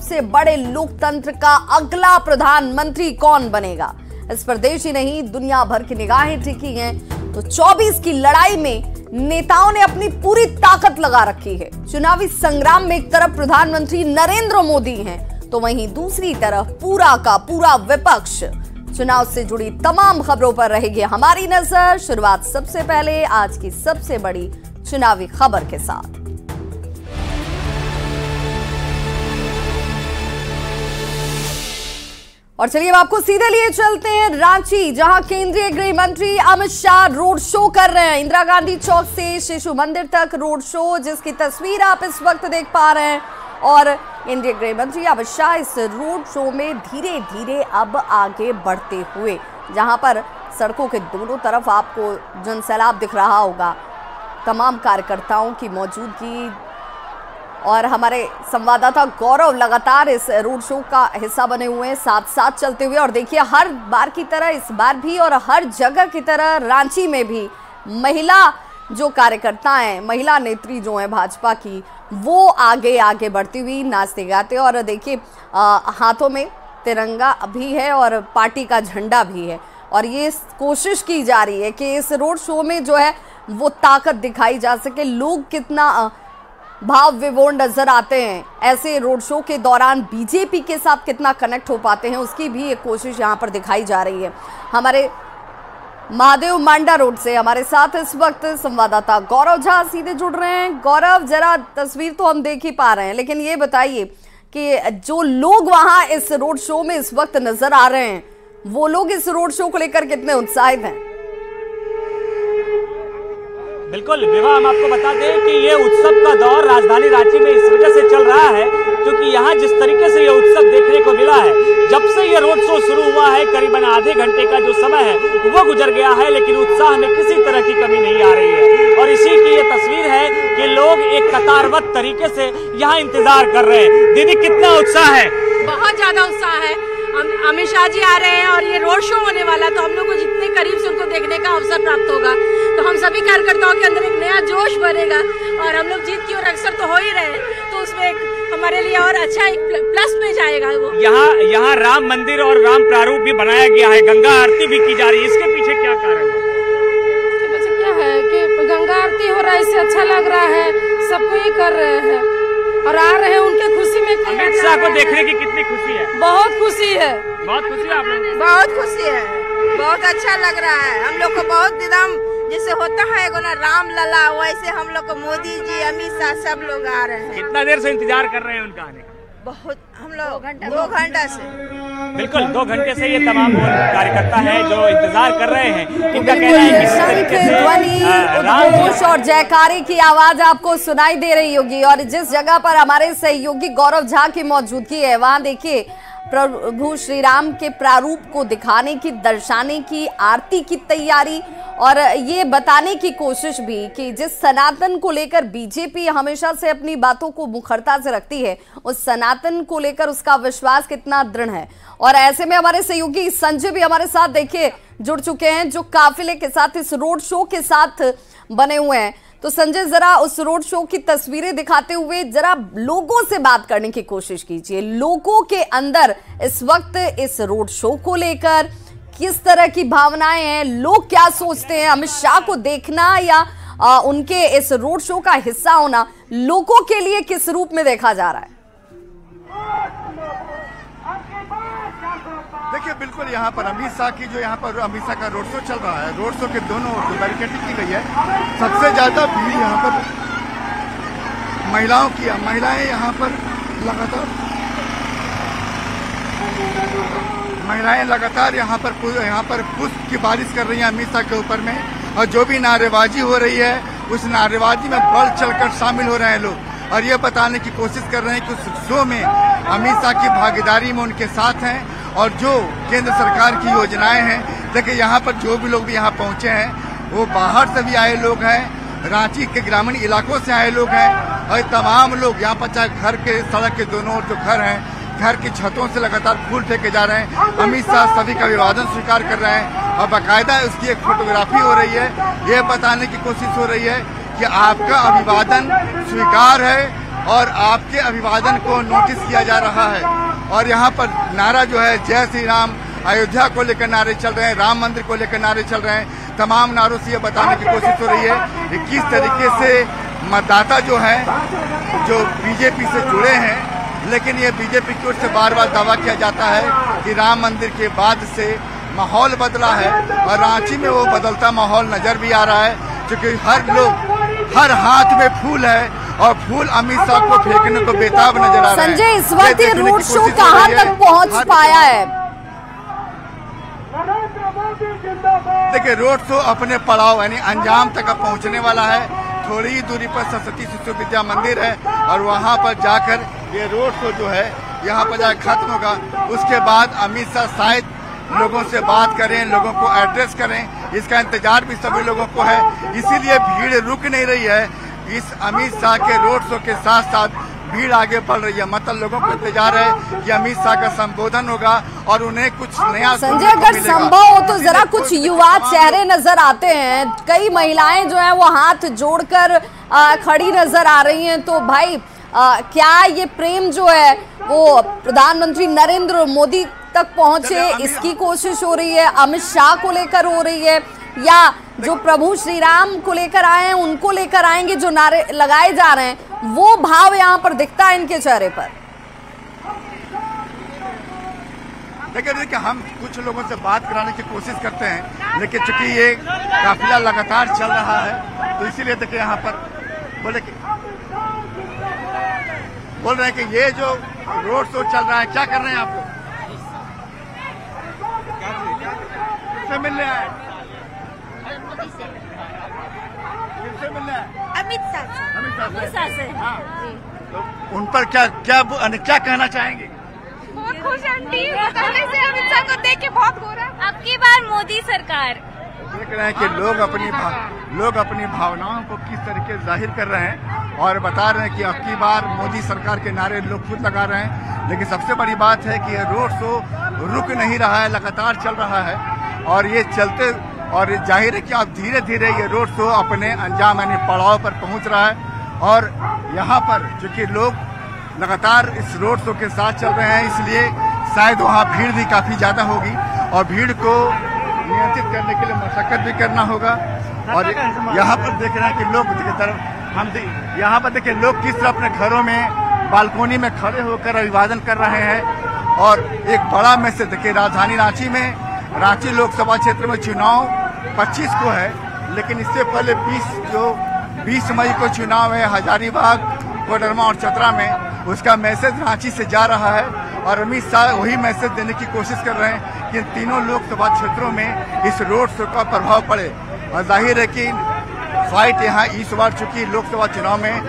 सबसे बड़े लोकतंत्र का अगला प्रधानमंत्री कौन बनेगा, इस पर देश ही नहीं दुनिया भर की निगाहें टिकी हैं। तो 24 की लड़ाई में नेताओं ने अपनी पूरी ताकत लगा रखी है। चुनावी संग्राम में एक तरफ प्रधानमंत्री नरेंद्र मोदी हैं, तो वहीं दूसरी तरफ पूरा का पूरा विपक्ष। चुनाव से जुड़ी तमाम खबरों पर रहेगी हमारी नजर। शुरुआत सबसे पहले आज की सबसे बड़ी चुनावी खबर के साथ। और चलिए अब आपको सीधे लिए चलते हैं रांची, जहां केंद्रीय गृह मंत्री अमित शाह रोड शो कर रहे हैं। इंदिरा गांधी चौक से शिशु मंदिर तक रोड शो, जिसकी तस्वीर आप इस वक्त देख पा रहे हैं। और केंद्रीय गृह मंत्री अमित शाह इस रोड शो में धीरे धीरे अब आगे बढ़ते हुए, जहां पर सड़कों के दोनों तरफ आपको जनसैलाब दिख रहा होगा, तमाम कार्यकर्ताओं की मौजूदगी। और हमारे संवाददाता गौरव लगातार इस रोड शो का हिस्सा बने हुए हैं, साथ साथ चलते हुए। और देखिए हर बार की तरह इस बार भी और हर जगह की तरह रांची में भी महिला जो कार्यकर्ता हैं, महिला नेत्री जो हैं भाजपा की, वो आगे आगे बढ़ती हुई नाचते गाते। और देखिए हाथों में तिरंगा भी है और पार्टी का झंडा भी है। और ये कोशिश की जा रही है कि इस रोड शो में जो है वो ताकत दिखाई जा सके, लोग कितना भाव विभोर नजर आते हैं। ऐसे रोड शो के दौरान बीजेपी के साथ कितना कनेक्ट हो पाते हैं, उसकी भी एक कोशिश यहां पर दिखाई जा रही है। हमारे महादेव मांडा रोड से हमारे साथ इस वक्त संवाददाता गौरव झा सीधे जुड़ रहे हैं। गौरव, जरा तस्वीर तो हम देख ही पा रहे हैं, लेकिन ये बताइए कि जो लोग वहां इस रोड शो में इस वक्त नजर आ रहे हैं, वो लोग इस रोड शो को लेकर कितने उत्साहित हैं? बिल्कुल विवाह, हम आपको बता दें कि ये उत्सव का दौर राजधानी रांची में इस वजह से चल रहा है क्योंकि यहाँ जिस तरीके से ये उत्सव देखने को मिला है, जब से ये रोड शो शुरू हुआ है करीबन आधे घंटे का जो समय है वो गुजर गया है, लेकिन उत्साह में किसी तरह की कमी नहीं आ रही है। और इसी की ये तस्वीर है कि लोग एक कतारबद्ध तरीके से यहाँ इंतजार कर रहे हैं। दीदी, कितना उत्साह है? बहुत ज्यादा उत्साह है। अमित शाह जी आ रहे हैं और ये रोड शो होने वाला, तो हम लोग को जितने करीब से उनको देखने का अवसर प्राप्त होगा, तो हम सभी कार्यकर्ताओं के अंदर एक नया जोश बनेगा। और हम लोग जीत की ओर अक्सर तो हो ही रहे हैं, तो उसमें एक हमारे लिए और अच्छा एक प्लस में जाएगा वो। यहाँ राम मंदिर और राम प्रारूप भी बनाया गया है, गंगा आरती भी की जा रही है, इसके पीछे क्या कारण है? इसके पीछे क्या है कि गंगा आरती हो रहा है, इससे अच्छा लग रहा है, सबको ही कर रहे हैं और आ रहे हैं उनके खुशी में। अमित शाह को देखने की कितनी खुशी है? बहुत खुशी है। बहुत खुशी है आप लोग? बहुत खुशी है, बहुत अच्छा लग रहा है। हम लोग को बहुत एकदम जैसे होता है ना राम लला, वैसे हम लोग को मोदी जी, अमित शाह सब लोग आ रहे हैं। कितना देर से इंतजार कर रहे हैं उनका आने का? बहुत, हम लोग 2 घंटा से। बिल्कुल 2 घंटे से ये तमाम कार्यकर्ता हैं जो इंतजार कर रहे हैं। इनका कहना है कि शंख ध्वनि, उद्घोष और जयकारे की आवाज आपको सुनाई दे रही होगी। और जिस जगह पर हमारे सहयोगी गौरव झा की मौजूदगी है, वहां देखिए प्रभु श्री राम के प्रारूप को दिखाने की, दर्शाने की, आरती की तैयारी और ये बताने की कोशिश भी कि जिस सनातन को लेकर बीजेपी हमेशा से अपनी बातों को मुखरता से रखती है, उस सनातन को लेकर उसका विश्वास कितना दृढ़ है। और ऐसे में हमारे सहयोगी संजय भी हमारे साथ देखिए जुड़ चुके हैं, जो काफिले के साथ इस रोड शो के साथ बने हुए हैं। तो संजय, जरा उस रोड शो की तस्वीरें दिखाते हुए जरा लोगों से बात करने की कोशिश कीजिए। लोगों के अंदर इस वक्त इस रोड शो को लेकर किस तरह की भावनाएं हैं, लोग क्या सोचते हैं? अमित शाह को देखना या उनके इस रोड शो का हिस्सा होना लोगों के लिए किस रूप में देखा जा रहा है? देखिए, बिल्कुल यहाँ पर अमित शाह की जो यहाँ पर अमित शाह का रोड शो चल रहा है, रोड शो के दोनों बैरिकेडिंग की गई है। सबसे ज्यादा भीड़ यहाँ पर महिलाओं की, महिलाएं यहाँ पर लगातार यहाँ पर पुष्प की बारिश कर रही है अमित शाह के ऊपर में। और जो भी नारेबाजी हो रही है, उस नारेबाजी में बढ़ चढ़कर शामिल हो रहे हैं लोग और ये बताने की कोशिश कर रहे हैं कि उस शो में अमित शाह की भागीदारी में उनके साथ हैं और जो केंद्र सरकार की योजनाएं हैं। देखिए, यहाँ पर जो भी लोग भी यहाँ पहुंचे हैं, वो बाहर से भी आए लोग हैं, रांची के ग्रामीण इलाकों से आए लोग हैं और तमाम लोग यहाँ पर चाहे घर के, सड़क के दोनों ओर जो घर हैं, घर की छतों से लगातार फूल फेंके जा रहे हैं। अमित शाह सभी का अभिवादन स्वीकार कर रहे हैं और बाकायदा उसकी एक फोटोग्राफी हो रही है। ये बताने की कोशिश हो रही है कि आपका अभिवादन स्वीकार है, और आपके अभिवादन को नोटिस किया जा रहा है। और यहाँ पर नारा जो है जय श्री राम, अयोध्या को लेकर नारे चल रहे हैं, राम मंदिर को लेकर नारे चल रहे हैं। तमाम नारों से ये बताने की कोशिश हो रही है कि किस तरीके से मतदाता जो है जो बीजेपी से जुड़े हैं, लेकिन ये बीजेपी की ओर से बार बार दावा किया जाता है कि राम मंदिर के बाद से माहौल बदला है और रांची में वो बदलता माहौल नजर भी आ रहा है, क्योंकि हर हाथ में फूल है और फूल अमित शाह को फेंकने को बेताब नजर आ रहा है। संजय, इस वक्त ये रोड शो कहाँ तक पहुँच पाया है? देखिए, रोड शो अपने पड़ाव यानी अंजाम तक अब पहुंचने वाला है। थोड़ी ही दूरी पर सरस्वती शिशु विद्या मंदिर है और वहां पर जाकर ये रोड शो जो है यहाँ पर जाकर खत्म होगा। उसके बाद अमित शाह शायद लोगों से बात करें, लोगों को एड्रेस करें, इसका इंतजार भी सभी लोगों को है। इसीलिए भीड़ रुक नहीं रही है। इस अमित शाह के रोड शो के साथ साथ भीड़ आगे बढ़ रही है। मतलब लोगों को इंतजार है कि अमित शाह का संबोधन होगा और उन्हें कुछ नया। संजय, अगर संभव हो तो जरा कुछ युवा चेहरे नजर आते हैं, कई महिलाएं जो है वो हाथ जोड़कर खड़ी नजर आ रही हैं। तो भाई क्या ये प्रेम जो है वो प्रधानमंत्री नरेंद्र मोदी तक पहुंचे, इसकी कोशिश हो रही है? अमित शाह को लेकर हो रही है या जो प्रभु श्री राम को लेकर आए हैं उनको लेकर आएंगे? जो नारे लगाए जा रहे हैं वो भाव यहाँ पर दिखता है इनके चेहरे पर। देखिए, हम कुछ लोगों से बात कराने की कोशिश करते हैं, लेकिन चूंकि ये काफिला लगातार चल रहा है तो इसीलिए देखिए यहाँ पर बोल रहे हैं कि ये जो रोड शो चल रहा है, क्या कर रहे हैं आप लोग? किससे मिलने आए? किससे मिलने आए? अमित शाह से। हाँ। तो उन पर क्या कहना चाहेंगे? बहुत खुश आंटी, पहले से अमित शाह को देख के बहुत हो रहा है। अब की बार मोदी सरकार। देख रहे हैं कि लोग अपनी भावनाओं को किस तरीके से जाहिर कर रहे हैं और बता रहे हैं कि अब की बार मोदी सरकार के नारे लोग खुद लगा रहे हैं। लेकिन सबसे बड़ी बात है कि यह रोड शो रुक नहीं रहा है, लगातार चल रहा है और ये चलते और जाहिर है कि अब धीरे धीरे ये रोड शो अपने अंजाम यानी पड़ाव पर पहुंच रहा है। और यहाँ पर चूंकि लोग लगातार इस रोड शो के साथ चल रहे हैं, इसलिए शायद वहाँ भीड़ भी काफी ज्यादा होगी और भीड़ को नियंत्रित करने के लिए मशक्कत भी करना होगा। और यहाँ पर देख रहे हैं कि लोग यहाँ पर देखिए लोग किस तरह अपने घरों में बालकोनी में खड़े होकर अभिवादन कर रहे हैं। और एक बड़ा मैसेज देखिए, राजधानी रांची में, रांची लोकसभा क्षेत्र में चुनाव 25 को है, लेकिन इससे पहले 20 मई को चुनाव है हजारीबाग, कोडरमा और चतरा में। उसका मैसेज रांची से जा रहा है और अमित शाह वही मैसेज देने की कोशिश कर रहे हैं कि तीनों लोकसभा क्षेत्रों में इस रोड शो का प्रभाव पड़े। और जाहिर है कि फाइट यहाँ इस बार चूंकि लोकसभा चुनाव में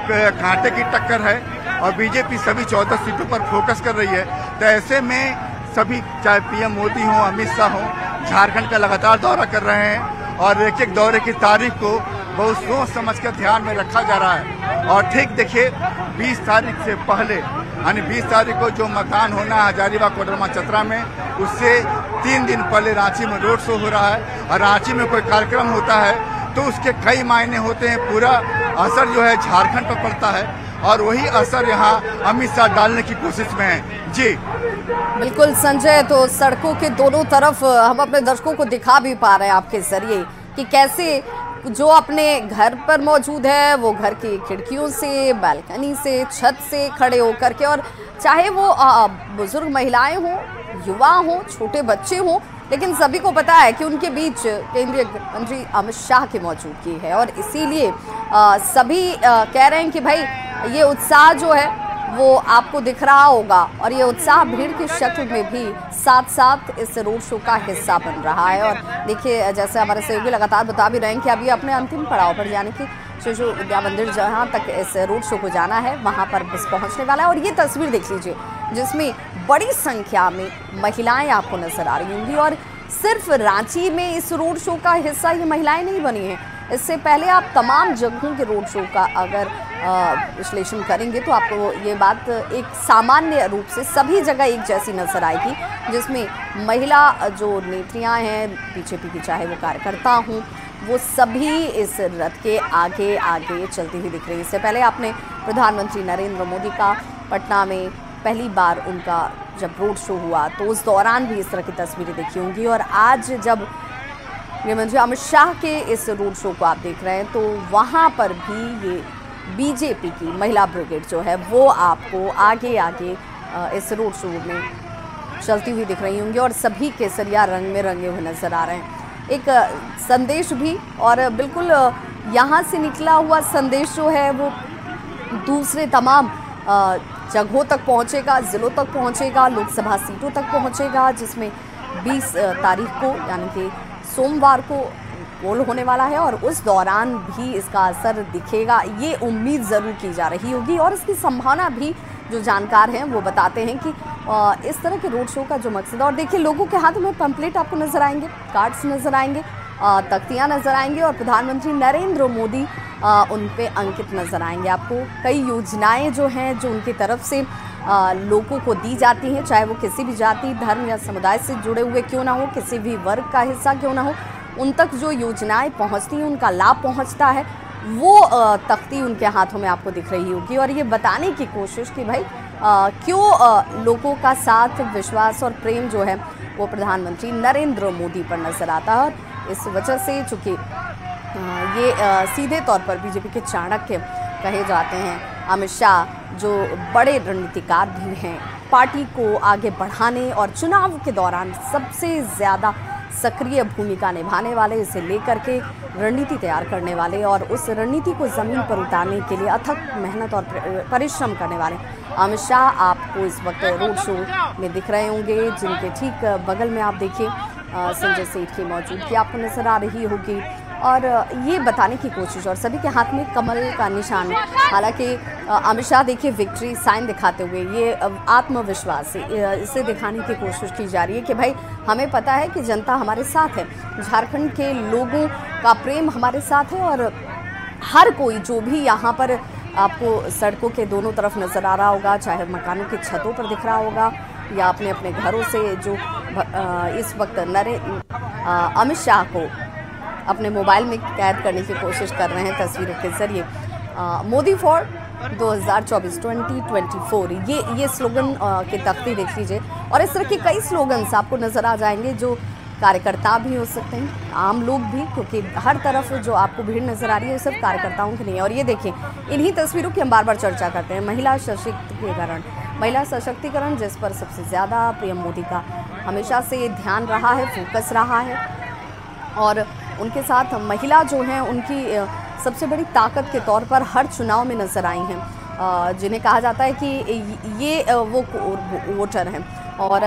कांटे की टक्कर है और बीजेपी सभी 14 सीटों पर फोकस कर रही है, तो ऐसे में सभी चाहे पीएम मोदी हो, अमित शाह हो, झारखंड का लगातार दौरा कर रहे हैं और एक एक दौरे की तारीख को बहुत सोच समझ कर ध्यान में रखा जा रहा है। और ठीक देखिए 20 तारीख से पहले यानी 20 तारीख को जो मतदान होना है हजारीबाग, कोडरमा, चतरा में, उससे 3 दिन पहले रांची में रोड शो हो रहा है। और रांची में कोई कार्यक्रम होता है तो उसके कई मायने होते हैं, पूरा असर जो है झारखंड पर पड़ता है और वही असर यहाँ अमित शाह डालने की कोशिश में है। जी बिल्कुल संजय, तो सड़कों के दोनों तरफ हम अपने दर्शकों को दिखा भी पा रहे हैं आपके जरिए कि कैसे जो अपने घर पर मौजूद है वो घर की खिड़कियों से, बालकनी से, छत से खड़े होकर के, और चाहे वो बुजुर्ग महिलाएं हों, युवा हों, छोटे बच्चे हों, लेकिन सभी को पता है कि उनके बीच केंद्रीय मंत्री अमित शाह की मौजूदगी है। और इसीलिए सभी कह रहे हैं कि भाई ये उत्साह जो है वो आपको दिख रहा होगा और ये उत्साह भीड़ की शक्ल में भी साथ साथ इस रोड शो का हिस्सा बन रहा है। और देखिए, जैसे हमारे सहयोगी लगातार बता भी रहे हैं कि अभी अपने अंतिम पड़ाव पर, यानी कि शिशु विद्या मंदिर जहाँ तक इस रोड शो को जाना है वहाँ पर बस पहुँचने वाला है। और ये तस्वीर देख लीजिए जिसमें बड़ी संख्या में महिलाएं आपको नजर आ रही होंगी। और सिर्फ रांची में इस रोड शो का हिस्सा ये महिलाएं नहीं बनी हैं, इससे पहले आप तमाम जगहों के रोड शो का अगर विश्लेषण करेंगे तो आपको ये बात एक सामान्य रूप से सभी जगह एक जैसी नजर आएगी, जिसमें महिला जो नेत्रियां हैं बीजेपी की, चाहे वो कार्यकर्ता हों, वो सभी इस रथ के आगे आगे चलती हुई दिख रही है। इससे पहले आपने प्रधानमंत्री नरेंद्र मोदी का पटना में पहली बार उनका जब रोड शो हुआ तो उस दौरान भी इस तरह की तस्वीरें देखी होंगी। और आज जब गृहमंत्री अमित शाह के इस रोड शो को आप देख रहे हैं तो वहाँ पर भी ये बीजेपी की महिला ब्रिगेड जो है वो आपको आगे आगे इस रोड शो में चलती हुई दिख रही होंगी और सभी केसरिया रंग में रंगे हुए नजर आ रहे हैं। एक संदेश भी, और बिल्कुल यहाँ से निकला हुआ संदेश जो है वो दूसरे तमाम जगहों तक पहुँचेगा, ज़िलों तक पहुँचेगा, लोकसभा सीटों तक पहुँचेगा, जिसमें 20 तारीख को यानी कि सोमवार को पोल होने वाला है और उस दौरान भी इसका असर दिखेगा, ये उम्मीद ज़रूर की जा रही होगी। और इसकी संभावना भी जो जानकार हैं वो बताते हैं कि इस तरह के रोड शो का जो मकसद है, और देखिए लोगों के हाथ में पैम्पलेट आपको नजर आएंगे, कार्ड्स नजर आएंगे, तख्तियाँ नजर आएंगे और प्रधानमंत्री नरेंद्र मोदी उन पे अंकित नजर आएंगे। आपको कई योजनाएं जो हैं जो उनकी तरफ से लोगों को दी जाती हैं, चाहे वो किसी भी जाति, धर्म या समुदाय से जुड़े हुए क्यों ना हो, किसी भी वर्ग का हिस्सा क्यों ना हो, उन तक जो योजनाएं पहुंचती हैं, उनका लाभ पहुंचता है, वो तख्ती उनके हाथों में आपको दिख रही होगी। और ये बताने की कोशिश कि भाई क्यों लोगों का साथ, विश्वास और प्रेम जो है वो प्रधानमंत्री नरेंद्र मोदी पर नजर आता है। और इस वजह से चूँकि ये सीधे तौर पर बीजेपी के चाणक्य कहे जाते हैं, अमित शाह जो बड़े रणनीतिकार भी हैं, पार्टी को आगे बढ़ाने और चुनाव के दौरान सबसे ज़्यादा सक्रिय भूमिका निभाने वाले, इसे लेकर के रणनीति तैयार करने वाले और उस रणनीति को ज़मीन पर उतारने के लिए अथक मेहनत और परिश्रम करने वाले अमित शाह आपको इस वक्त रोड शो में दिख रहे होंगे, जिनके ठीक बगल में आप देखिए संजय सेठ की मौजूदगी आपको नजर आ रही होगी। और ये बताने की कोशिश, और सभी के हाथ में कमल का निशान, हालांकि अमित शाह देखिए विक्ट्री साइन दिखाते हुए ये आत्मविश्वास इसे दिखाने की कोशिश की जा रही है कि भाई हमें पता है कि जनता हमारे साथ है, झारखंड के लोगों का प्रेम हमारे साथ है और हर कोई जो भी यहाँ पर आपको सड़कों के दोनों तरफ नज़र आ रहा होगा, चाहे मकानों की छतों पर दिख रहा होगा या अपने अपने घरों से जो इस वक्त अमित शाह को अपने मोबाइल में कैद करने की कोशिश कर रहे हैं तस्वीरों के जरिए। मोदी फॉर 2024 ये स्लोगन की तख्ती देख लीजिए। और इस तरह के कई स्लोगन्स आपको नज़र आ जाएंगे जो कार्यकर्ता भी हो सकते हैं, आम लोग भी, क्योंकि हर तरफ जो आपको भीड़ नज़र आ रही है वो सिर्फ कार्यकर्ताओं की नहीं है। और ये देखिए इन्हीं तस्वीरों की हम बार बार चर्चा करते हैं, महिला सशक्तिकरण जिस पर सबसे ज़्यादा पीएम मोदी का हमेशा से ध्यान रहा है, फोकस रहा है। और उनके साथ महिला जो हैं उनकी सबसे बड़ी ताकत के तौर पर हर चुनाव में नज़र आई हैं, जिन्हें कहा जाता है कि ये वो वोटर हैं। और